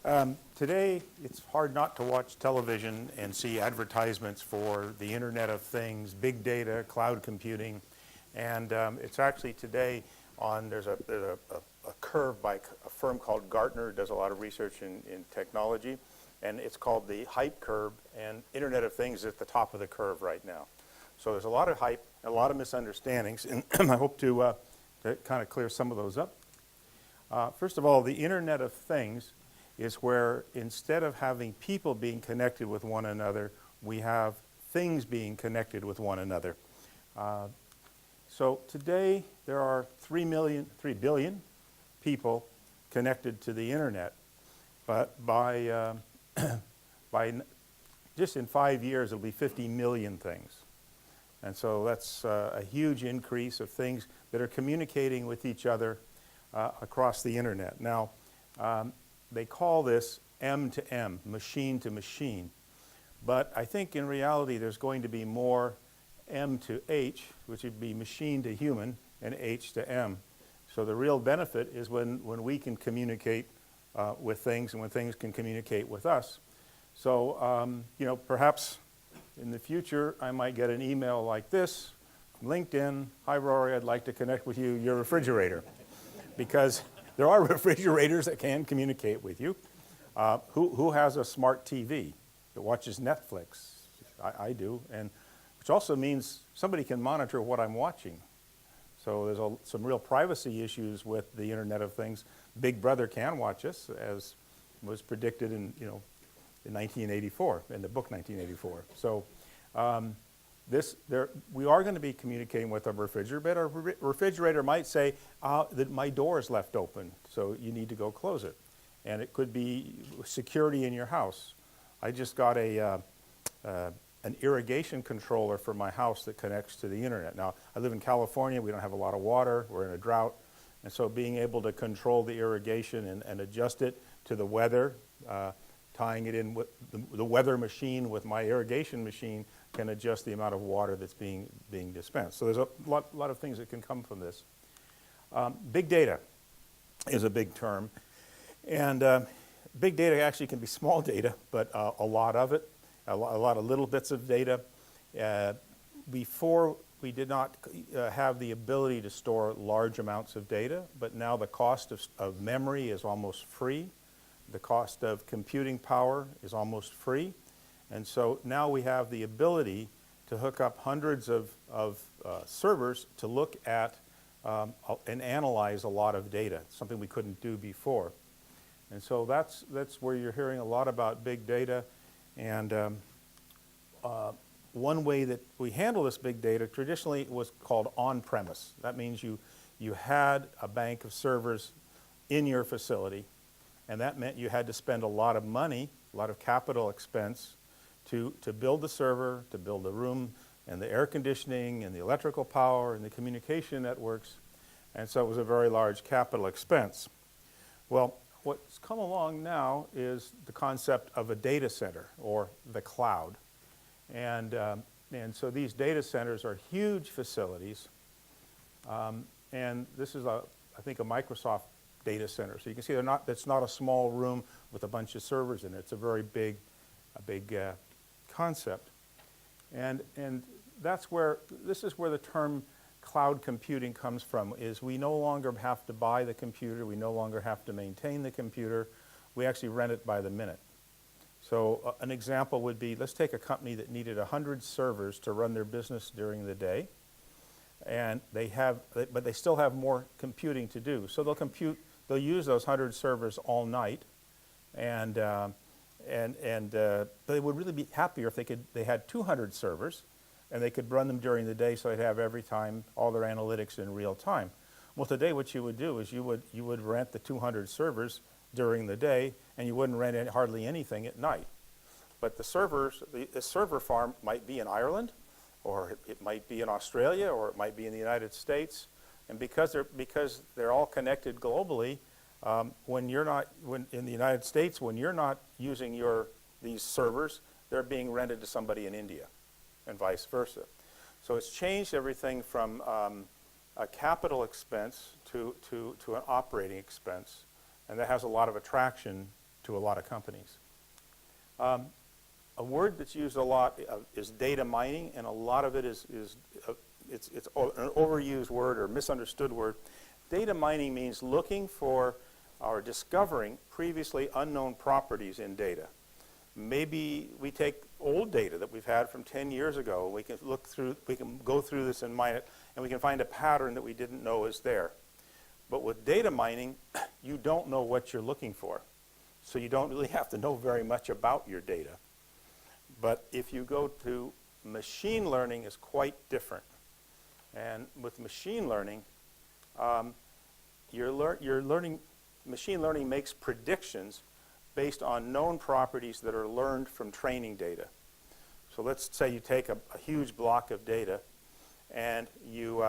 Today, it's hard not to watch television and see advertisements for the Internet of Things, big data, cloud computing, and it's actually today there's a curve by a firm called Gartner, does a lot of research in technology, and it's called the hype curve, and Internet of Things is at the top of the curve right now. So there's a lot of hype, a lot of misunderstandings, and I hope to kind of clear some of those up. First of all, the Internet of Things is where instead of having people being connected with one another, we have things being connected with one another. So today there are 3 billion people connected to the Internet, but by just in 5 years it'll be 50 million things. And so that's a huge increase of things that are communicating with each other across the Internet. Now, they call this M to M, machine to machine. But I think in reality there's going to be more M to H, which would be machine to human, and H to M. So the real benefit is when we can communicate with things and when things can communicate with us. So, perhaps in the future I might get an email like this from LinkedIn. Hi Rory, I'd like to connect with you, your refrigerator. Because there are refrigerators that can communicate with you. Who has a smart TV that watches Netflix? I do, and which also means somebody can monitor what I'm watching. So there's some real privacy issues with the Internet of Things. Big Brother can watch us, as was predicted in 1984, in the book 1984. So we are going to be communicating with our refrigerator, but our refrigerator might say that my door is left open, so you need to go close it. And it could be security in your house. I just got an irrigation controller for my house that connects to the Internet. Now, I live in California. We don't have a lot of water. We're in a drought. And so being able to control the irrigation and adjust it to the weather, tying it in with the weather machine with my irrigation machine, can adjust the amount of water that's being dispensed. So there's a lot of things that can come from this. Big data is a big term. And big data actually can be small data, but a lot of it, a lot of little bits of data. Before, we did not have the ability to store large amounts of data, but now the cost of memory is almost free. The cost of computing power is almost free. And so now we have the ability to hook up hundreds of servers to look at and analyze a lot of data, something we couldn't do before. And so that's where you're hearing a lot about big data. And one way that we handle this big data traditionally was called on-premise. That means you had a bank of servers in your facility, and that meant you had to spend a lot of money, a lot of capital expense to build the server, to build the room, and the air conditioning, and the electrical power, and the communication networks. And so it was a very large capital expense. Well, what's come along now is the concept of a data center, or the cloud. And so these data centers are huge facilities. And this is, I think, a Microsoft data center. So you can see it's not a small room with a bunch of servers in it. It's a very big concept. And this is where the term cloud computing comes from, is we no longer have to buy the computer, we no longer have to maintain the computer, we actually rent it by the minute. So an example would be, let's take a company that needed 100 servers to run their business during the day, and but they still have more computing to do. So they'll use those 100 servers all night, and they would really be happier if they had 200 servers, and they could run them during the day, so they'd have every time all their analytics in real time. Well, today what you would do is you would rent the 200 servers during the day, and you wouldn't rent hardly anything at night. But the server farm might be in Ireland, or it might be in Australia, or it might be in the United States, and because they're all connected globally, when in the United States, when you're not using these servers, they're being rented to somebody in India, and vice versa. So it's changed everything from a capital expense to an operating expense, and that has a lot of attraction to a lot of companies. A word that's used a lot is data mining, and a lot of it it's an overused word or misunderstood word. Data mining means looking for or discovering previously unknown properties in data. Maybe we take old data that we've had from 10 years ago. We can go through this and mine it, and we can find a pattern that we didn't know is there. But with data mining, you don't know what you're looking for. So you don't really have to know very much about your data. But if you go to machine learning, is quite different. And with machine learning, machine learning makes predictions based on known properties that are learned from training data. So let's say you take a huge block of data, and you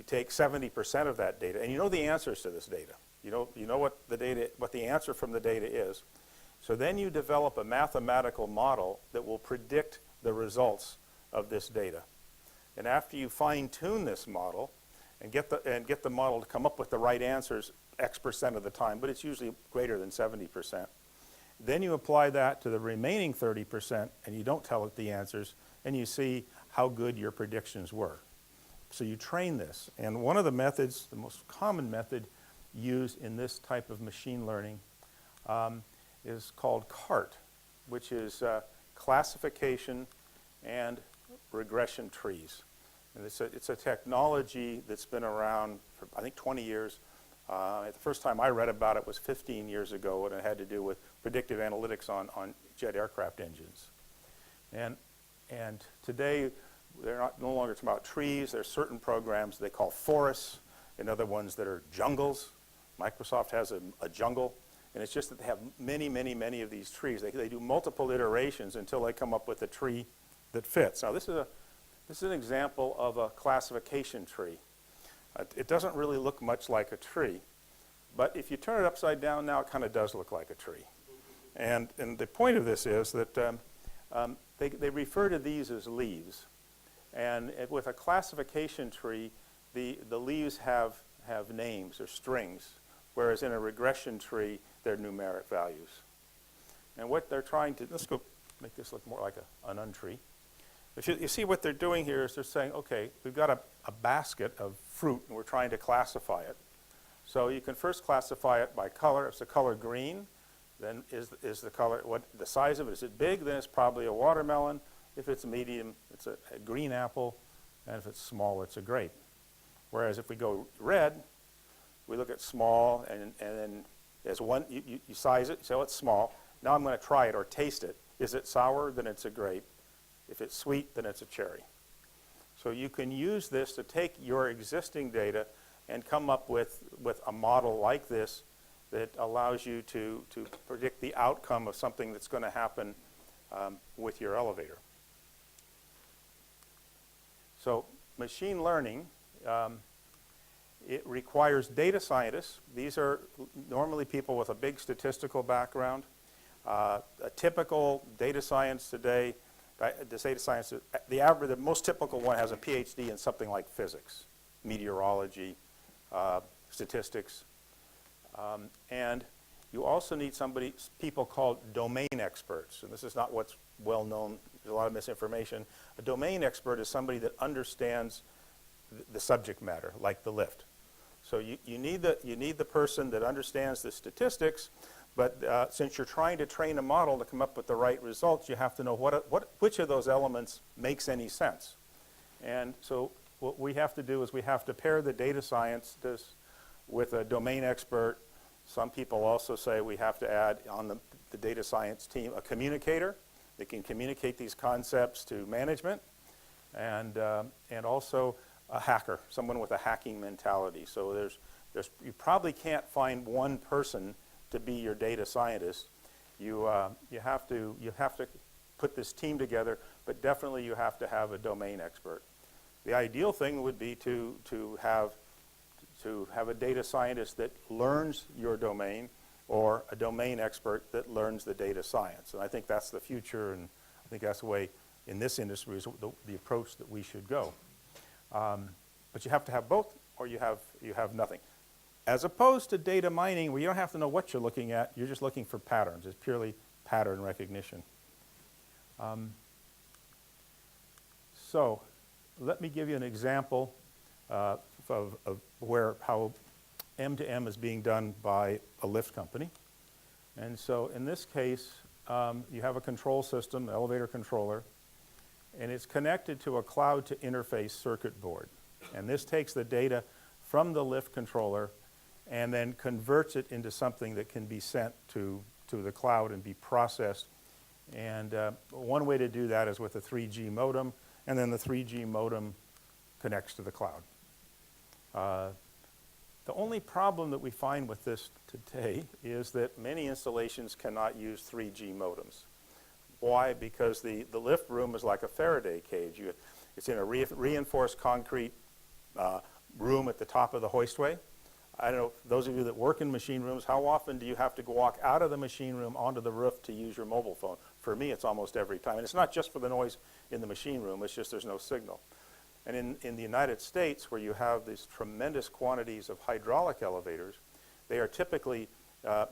take 70% of that data, and you know the answers to this data. You know what the answer from the data is. So then you develop a mathematical model that will predict the results of this data. And after you fine-tune this model and get the model to come up with the right answers X% of the time, but it's usually greater than 70%. Then you apply that to the remaining 30%, and you don't tell it the answers, and you see how good your predictions were. So you train this. And one of the methods, the most common method used in this type of machine learning is called CART, which is classification and regression trees. And it's a technology that's been around for, I think, 20 years. The first time I read about it was 15 years ago, and it had to do with predictive analytics on jet aircraft engines. And today, they're no longer talking about trees. There's certain programs they call forests, and other ones that are jungles. Microsoft has a jungle, and it's just that they have many, many, many of these trees. They do multiple iterations until they come up with a tree that fits. Now, this is an example of a classification tree. It doesn't really look much like a tree, but if you turn it upside down now, it kind of does look like a tree. And the point of this is that they refer to these as leaves. And with a classification tree, the leaves have names or strings, whereas in a regression tree, they're numeric values. And what they're trying to, let's go make this look more like an untree. If you see what they're doing here is they're saying, okay, we've got a basket of fruit, and we're trying to classify it. So you can first classify it by color. If it's the color green, then is the color, what the size of it? Is it big? Then it's probably a watermelon. If it's medium, it's a green apple. And if it's small, it's a grape. Whereas if we go red, we look at small, and then as one, you size it, so it's small. Now I'm going to try it or taste it. Is it sour? Then it's a grape. If it's sweet, then it's a cherry. So you can use this to take your existing data and come up with a model like this that allows you to predict the outcome of something that's going to happen with your elevator. So machine learning, it requires data scientists. These are normally people with a big statistical background. A typical data science today, the most typical one has a PhD in something like physics, meteorology, statistics, and you also need people called domain experts, and this is not what's well known. There's a lot of misinformation. A domain expert is somebody that understands the subject matter, like the lift. So you need the person that understands the statistics. But since you're trying to train a model to come up with the right results, you have to know which of those elements makes any sense. And so what we have to do is we have to pair the data scientist with a domain expert. Some people also say we have to add on the data science team a communicator that can communicate these concepts to management, and also a hacker, someone with a hacking mentality. So you probably can't find one person to be your data scientist. You have to put this team together, but definitely you have to have a domain expert. The ideal thing would be to have a data scientist that learns your domain, or a domain expert that learns the data science. And I think that's the future, and I think that's the way in this industry is the approach that we should go. But you have to have both, or you have nothing. as opposed to data mining where you don't have to know what you're looking at, you're just looking for patterns. It's purely pattern recognition. So let me give you an example of how M2M is being done by a lift company. And so in this case, you have a control system, an elevator controller, and it's connected to a cloud to interface circuit board. And this takes the data from the lift controller and then converts it into something that can be sent to the cloud and be processed. And one way to do that is with a 3G modem, and then the 3G modem connects to the cloud. The only problem that we find with this today is that many installations cannot use 3G modems. Why? Because the lift room is like a Faraday cage. It's in a reinforced concrete room at the top of the hoistway. I don't know, those of you that work in machine rooms, how often do you have to walk out of the machine room onto the roof to use your mobile phone? For me, it's almost every time. And it's not just for the noise in the machine room, it's just there's no signal. And in the United States, where you have these tremendous quantities of hydraulic elevators, they are typically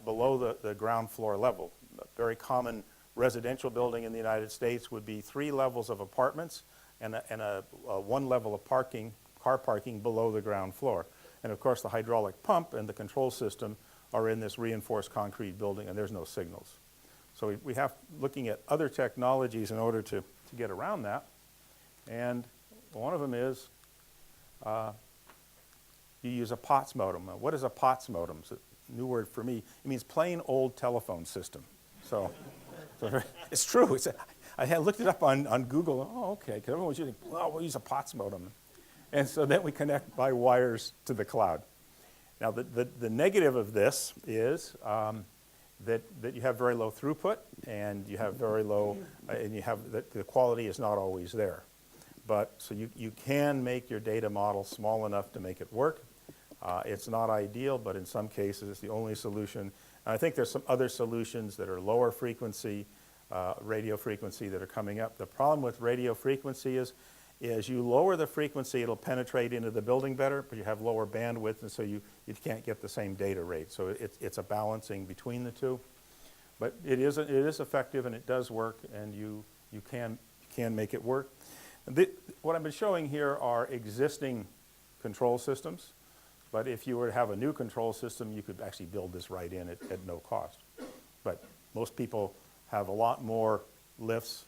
below the ground floor level. A very common residential building in the United States would be 3 levels of apartments and a 1 level of car parking below the ground floor. And of course, the hydraulic pump and the control system are in this reinforced concrete building, and there's no signals. So we have looking at other technologies in order to get around that. And one of them is you use a POTS modem. What is a POTS modem? It's a new word for me. It means plain old telephone system. So it's true. I had looked it up on Google. Oh, okay, because everyone was using, well, we'll use a POTS modem. And so then we connect by wires to the cloud. Now, the negative of this is that you have very low throughput, and you have very low, and you have the quality is not always there. But so you can make your data model small enough to make it work. It's not ideal, but in some cases it's the only solution. And I think there's some other solutions that are lower frequency, radio frequency, that are coming up. The problem with radio frequency is you lower the frequency, it'll penetrate into the building better, but you have lower bandwidth, and so you can't get the same data rate. So it's a balancing between the two. But it is effective, and it does work, and you can make it work. What I've been showing here are existing control systems, but if you were to have a new control system, you could actually build this right in at no cost. But most people have a lot more lifts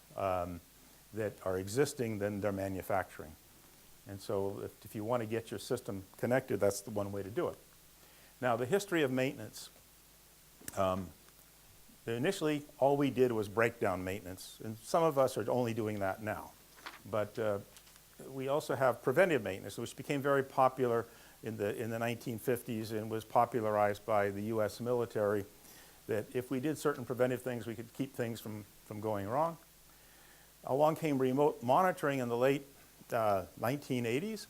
that are existing than they're manufacturing. And so if you want to get your system connected, that's the one way to do it. Now, the history of maintenance. Initially, all we did was breakdown maintenance, and some of us are only doing that now. But we also have preventive maintenance, which became very popular in the 1950s and was popularized by the U.S. military, that if we did certain preventive things, we could keep things from going wrong. Along came remote monitoring in the late 1980s,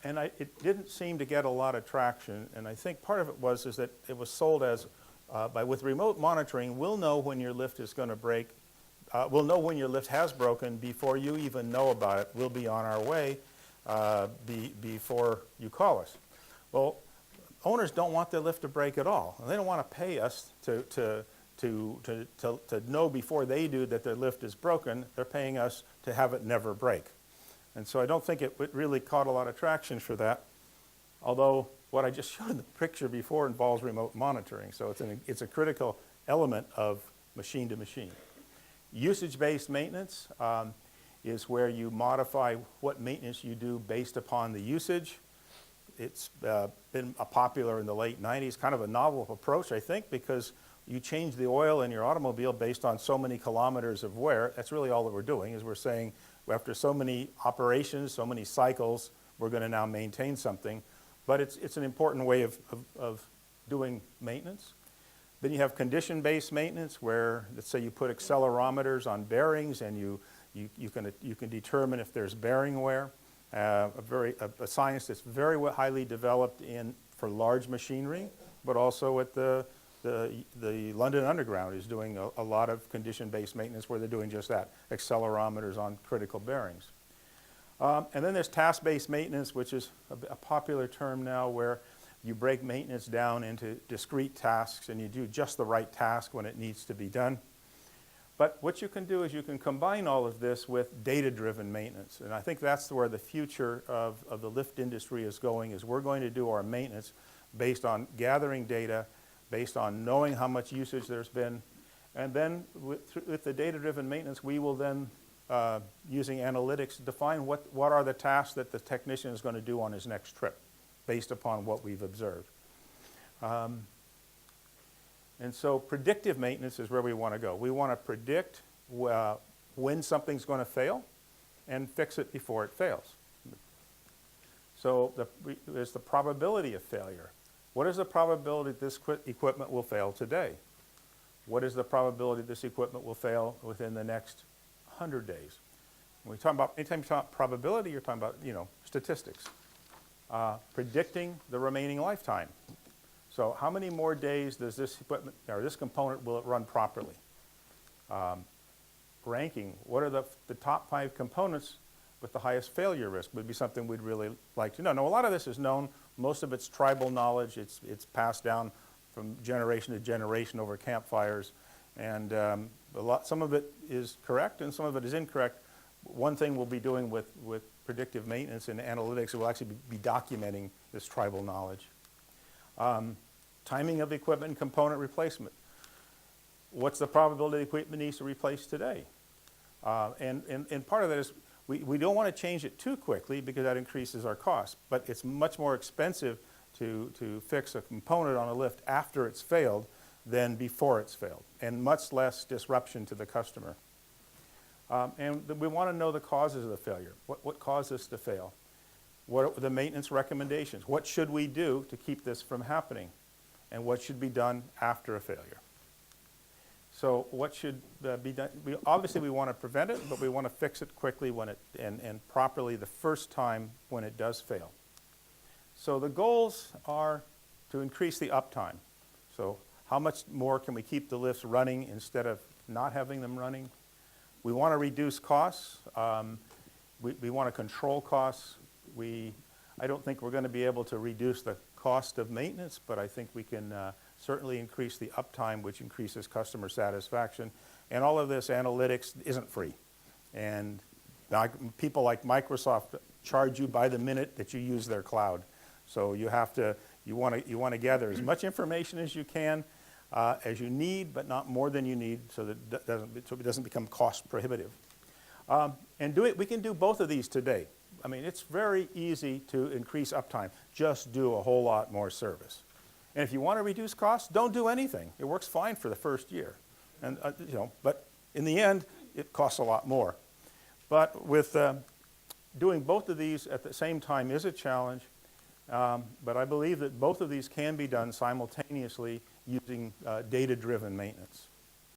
and it didn't seem to get a lot of traction. And I think part of it was that it was sold as, with remote monitoring, we'll know when your lift is going to break. We'll know when your lift has broken before you even know about it. We'll be on our way before you call us. Well, owners don't want their lift to break at all. And they don't want to pay us to know before they do that their lift is broken. They're paying us to have it never break. And so I don't think it really caught a lot of traction for that, although what I just showed in the picture before involves remote monitoring. So it's a critical element of machine to machine. Usage-based maintenance is where you modify what maintenance you do based upon the usage. It's been popular in the late 90s, kind of a novel approach, I think, because you change the oil in your automobile based on so many kilometers of wear. That's really all that we're doing, is we're saying after so many operations, so many cycles, we're going to now maintain something. But it's an important way of doing maintenance. Then you have condition-based maintenance, where, let's say, you put accelerometers on bearings, and you can determine if there's bearing wear. A science that's very highly developed for large machinery, but also at the London Underground is doing a lot of condition-based maintenance where they're doing just that, accelerometers on critical bearings. And then there's task-based maintenance, which is a popular term now, where You break maintenance down into discrete tasks, and you do just the right task when it needs to be done. But what you can do is you can combine all of this with data-driven maintenance. And I think that's where the future of the lift industry is going, is we're going to do our maintenance based on gathering data, based on knowing how much usage there's been. And then with the data-driven maintenance, we will then, using analytics, define what are the tasks that the technician is going to do on his next trip based upon what we've observed. And so predictive maintenance is where we want to go. We want to predict when something's going to fail and fix it before it fails. So there's the probability of failure. What is the probability that this equipment will fail today? What is the probability this equipment will fail within the next 100 days? When we talk about, anytime you talk about probability, you're talking about, statistics. Predicting the remaining lifetime. So how many more days does this equipment, or this component, will it run properly? Ranking, what are the top 5 components with the highest failure risk would be something we'd really like to know. Now, a lot of this is known. Most of it's tribal knowledge. It's passed down from generation to generation over campfires. And some of it is correct and some of it is incorrect. One thing we'll be doing with predictive maintenance and analytics, we'll actually be documenting this tribal knowledge. Timing of equipment and component replacement. What's the probability the equipment needs to replace today? And part of that is we don't want to change it too quickly because that increases our cost. But it's much more expensive to fix a component on a lift after it's failed than before it's failed, and much less disruption to the customer. And we want to know the causes of the failure. What caused this to fail? What are the maintenance recommendations? What should we do to keep this from happening? And what should be done after a failure? So what should be done? Obviously we want to prevent it, but we want to fix it quickly and properly the first time when it does fail. So the goals are to increase the uptime. So how much more can we keep the lifts running instead of not having them running? We want to reduce costs. We want to control costs. I don't think we're going to be able to reduce the cost of maintenance, but I think we can certainly increase the uptime, which increases customer satisfaction. And all of this analytics isn't free. And people like Microsoft charge you by the minute that you use their cloud. So you want to gather as much information as you can, as you need, but not more than you need, so that it doesn't become cost prohibitive. And we can do both of these today. I mean, it's very easy to increase uptime. Just do a whole lot more service. And if you want to reduce costs, don't do anything. It works fine for the first year. And but in the end, it costs a lot more. But with doing both of these at the same time is a challenge. But I believe that both of these can be done simultaneously using data-driven maintenance.